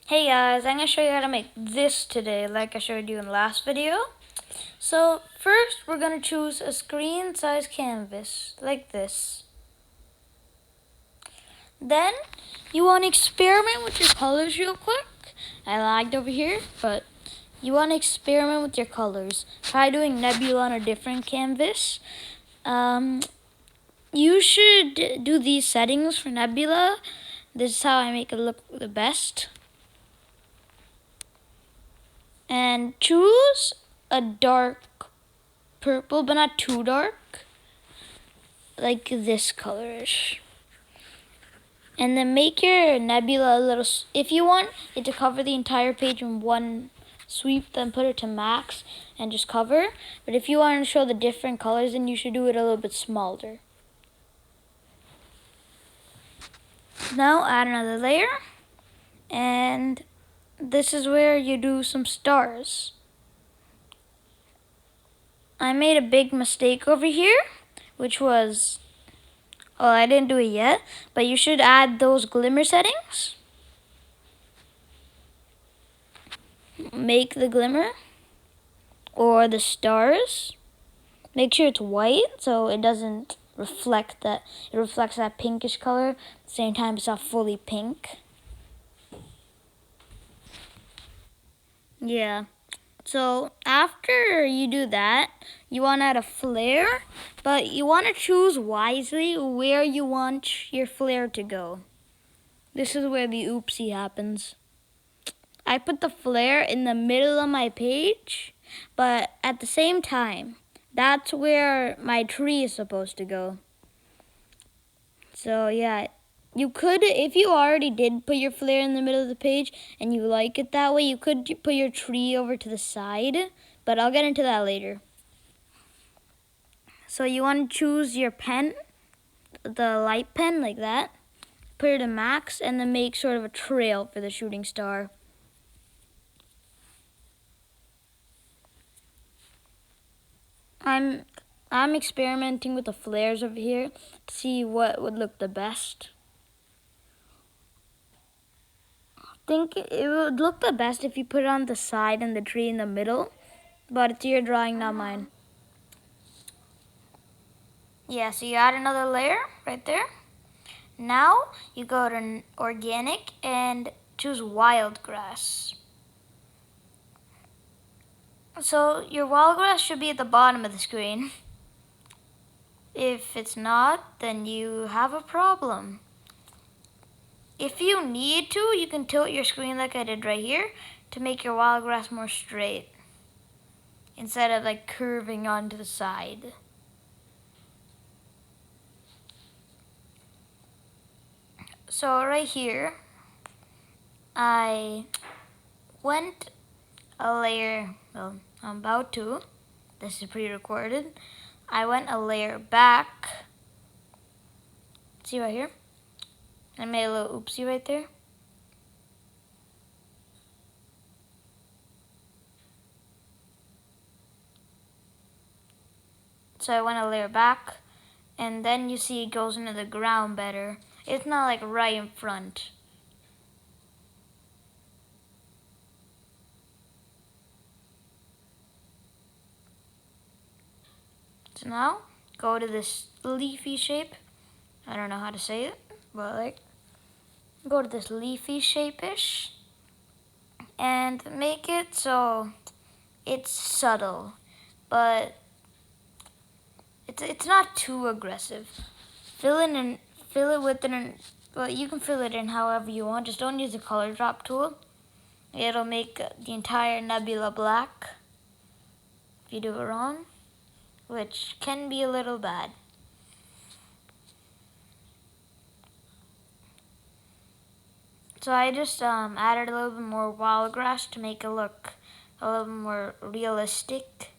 Hey guys, I'm going to show you how to make this today like I showed you in the last video. So first we're going to choose a screen size canvas like this. Then you want to experiment with your colors real quick. I lagged over here, but you want to experiment with your colors. Try doing nebula on a different canvas. You should do these settings for nebula. This is how I make it look the best. And choose a dark purple, but not too dark, like this colorish. And then make your nebula a little, if you want it to cover the entire page in one sweep, then put it to max and just cover. But if you want to show the different colors, then you should do it a little bit smaller. Now add another layer, and this is where you do some stars. I made a big mistake over here, which was, oh, I didn't do it yet, but you should add those glimmer settings. Make the glimmer or the stars. Make sure it's white so it doesn't reflect that, it reflects that pinkish color. At the same time, it's not fully pink. Yeah. So after you do that, you want to add a flare, but you want to choose wisely where you want your flare to go. This is where the oopsie happens. I put the flare in the middle of my page, but at the same time, that's where my tree is supposed to go. So yeah, you could, if you already did put your flare in the middle of the page and you like it that way, you could put your tree over to the side, but I'll get into that later. So you want to choose your pen, the light pen like that, put it to max, and then make sort of a trail for the shooting star. I'm experimenting with the flares over here to see what would look the best. I think it would look the best if you put it on the side and the tree in the middle, but it's your drawing, not mine. Yeah, so you add another layer right there. Now you go to organic and choose wild grass. So your wild grass should be at the bottom of the screen. If it's not, then you have a problem. If you need to, you can tilt your screen like I did right here to make your wild grass more straight instead of like curving onto the side. So right here, I went a layer, well, I'm about to, this is pre-recorded. I went a layer back, see right here? I made a little oopsie right there. So I went a layer back, and then you see it goes into the ground better. It's not like right in front. So now, go to this leafy shape. I don't know how to say it, but like, go to this leafy shape-ish and make it so it's subtle, but it's not too aggressive. Fill it with an, well, you can fill it in however you want. Just don't use the color drop tool. It'll make the entire nebula black if you do it wrong, which can be a little bad. So I just added a little bit more wild grass to make it look a little more realistic.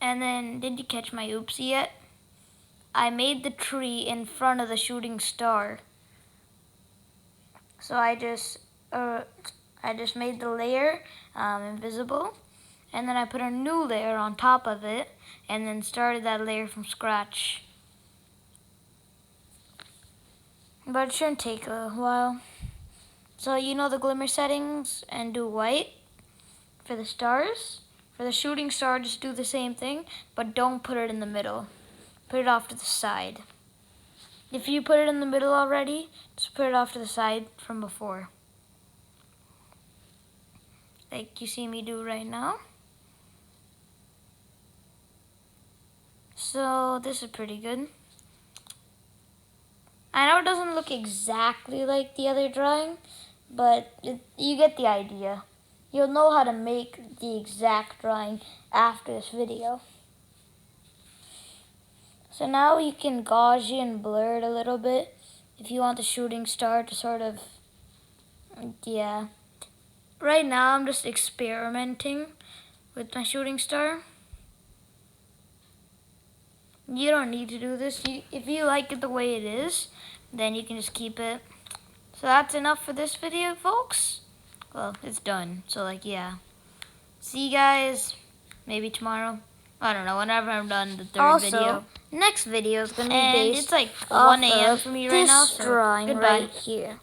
And then, did you catch my oopsie yet? I made the tree in front of the shooting star. So I just made the layer invisible, and then I put a new layer on top of it, and then started that layer from scratch. but it shouldn't take a while. So you know the glimmer settings and do white for the stars. For the shooting star, just do the same thing, but don't put it in the middle. Put it off to the side. If you put it in the middle already, just put it off to the side from before. Like you see me do right now. So this is pretty good. I know it doesn't look exactly like the other drawing, but you get the idea. You'll know how to make the exact drawing after this video. So now you can Gaussian and blur it a little bit if you want the shooting star to sort of, yeah. Right now I'm just experimenting with my shooting star. You don't need to do this. If you like it the way it is, then you can just keep it. So that's enough for this video, folks. Well, it's done. So like, yeah. See you guys maybe tomorrow. I don't know, whenever I'm done the third video. Next video is going to be And based it's like off 1 a.m. of for me right now. this So drawing goodbye. right here.